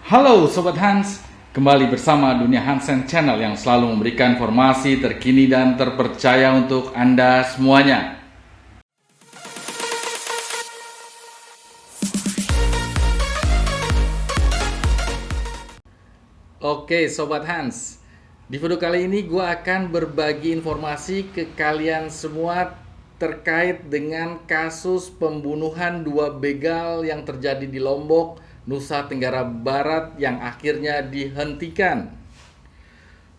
Halo Sobat Hans, kembali bersama Dunia Hansen Channel yang selalu memberikan informasi terkini dan terpercaya untuk Anda semuanya. Oke Sobat Hans, di video kali ini gue akan berbagi informasi ke kalian semua terkait dengan kasus pembunuhan 2 begal yang terjadi di Lombok, Nusa Tenggara Barat yang akhirnya dihentikan.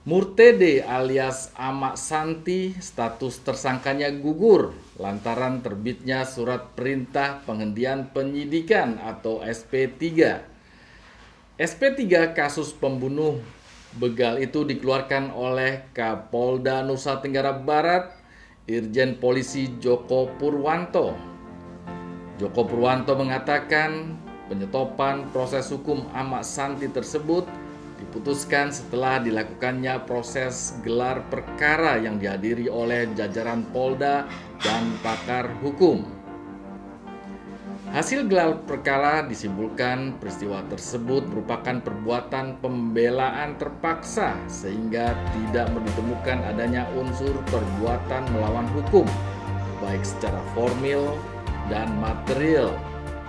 Murtede alias Amak Santi status tersangkanya gugur lantaran terbitnya surat perintah penghentian penyidikan atau SP3. SP3 kasus pembunuh begal itu dikeluarkan oleh Kapolda Nusa Tenggara Barat, Irjen Polisi Joko Purwanto. Joko Purwanto mengatakan penyetopan proses hukum Amak Santi tersebut diputuskan setelah dilakukannya proses gelar perkara yang dihadiri oleh jajaran Polda dan pakar hukum. Hasil gelar perkara disimpulkan peristiwa tersebut merupakan perbuatan pembelaan terpaksa sehingga tidak ditemukan adanya unsur perbuatan melawan hukum baik secara formil dan material,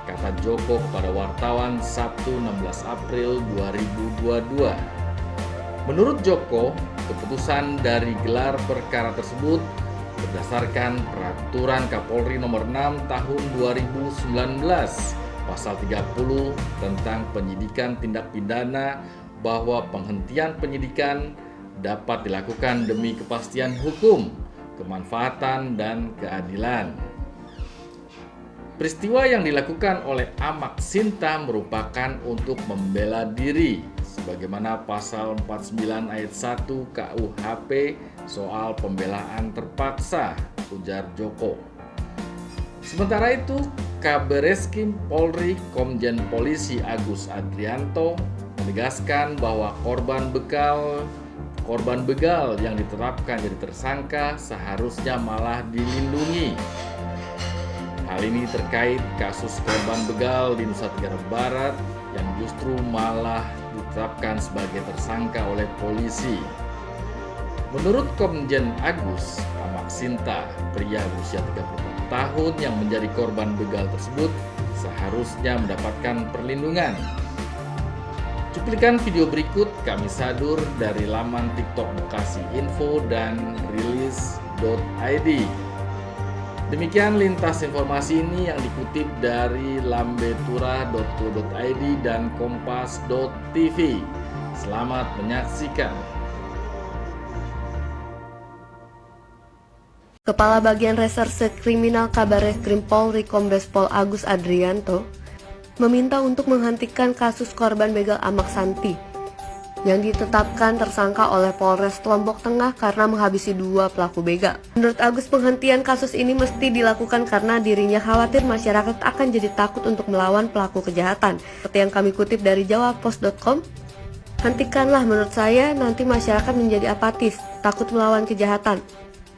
kata Joko kepada wartawan Sabtu 16 April 2022. Menurut Joko, keputusan dari gelar perkara tersebut berdasarkan Peraturan Kapolri Nomor 6 Tahun 2019 Pasal 30 tentang penyidikan tindak pidana bahwa penghentian penyidikan dapat dilakukan demi kepastian hukum, kemanfaatan, dan keadilan. Peristiwa yang dilakukan oleh Amak Sinta merupakan untuk membela diri sebagaimana pasal 49 ayat 1 KUHP soal pembelaan terpaksa, ujar Joko. Sementara itu, Kabareskrim Polri Komjen Polisi Agus Adrianto menegaskan bahwa korban begal yang ditetapkan jadi tersangka seharusnya malah dilindungi. Hal ini terkait kasus korban begal di Nusa Tenggara Barat yang justru malah ditetapkan sebagai tersangka oleh polisi. Menurut Komjen Agus, Amak Sinta, pria berusia 34 tahun yang menjadi korban begal tersebut seharusnya mendapatkan perlindungan. Cuplikan video berikut kami sadur dari laman TikTok Bekasi Info dan rilis.id. Demikian lintas informasi ini yang dikutip dari lambetura.co.id dan kompas.tv. Selamat menyaksikan. Kepala Bagian Reserse Kriminal Kabareskrim Polri Kombes Pol Agus Adrianto meminta untuk menghentikan kasus korban begal Amak Santi yang ditetapkan tersangka oleh Polres Lombok Tengah karena menghabisi 2 pelaku begal. Menurut Agus, penghentian kasus ini mesti dilakukan karena dirinya khawatir masyarakat akan jadi takut untuk melawan pelaku kejahatan. Seperti yang kami kutip dari jawapos.com, hentikanlah, menurut saya nanti masyarakat menjadi apatis, takut melawan kejahatan.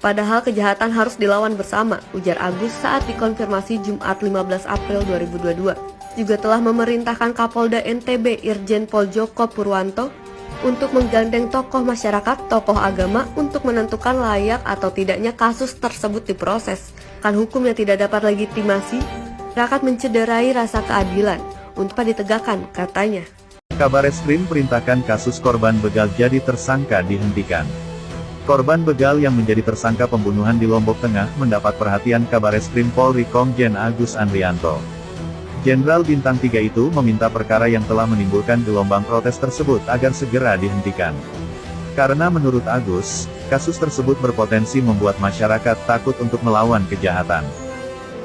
Padahal kejahatan harus dilawan bersama, ujar Agus saat dikonfirmasi Jumat 15 April 2022. Juga telah memerintahkan Kapolda NTB Irjen Pol Joko Purwanto untuk menggandeng tokoh masyarakat, tokoh agama untuk menentukan layak atau tidaknya kasus tersebut diproses. Kan hukum yang tidak dapat legitimasi akan mencederai rasa keadilan untuk ditegakkan, katanya. Kabareskrim perintahkan kasus korban begal jadi tersangka dihentikan. Korban begal yang menjadi tersangka pembunuhan di Lombok Tengah mendapat perhatian Kabareskrim Polri Komjen Agus Andrianto. Jenderal Bintang 3 itu meminta perkara yang telah menimbulkan gelombang protes tersebut agar segera dihentikan. Karena menurut Agus, kasus tersebut berpotensi membuat masyarakat takut untuk melawan kejahatan.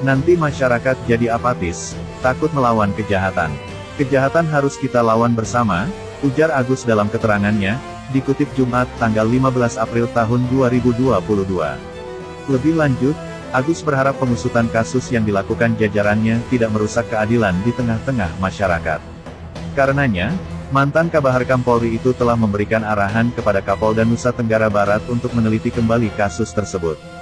Nanti masyarakat jadi apatis, takut melawan kejahatan. Kejahatan harus kita lawan bersama, ujar Agus dalam keterangannya, dikutip Jumat tanggal 15 April tahun 2022. Lebih lanjut, Agus berharap pengusutan kasus yang dilakukan jajarannya tidak merusak keadilan di tengah-tengah masyarakat. Karenanya, mantan Kabaharkam Polri itu telah memberikan arahan kepada Kapolda Nusa Tenggara Barat untuk meneliti kembali kasus tersebut.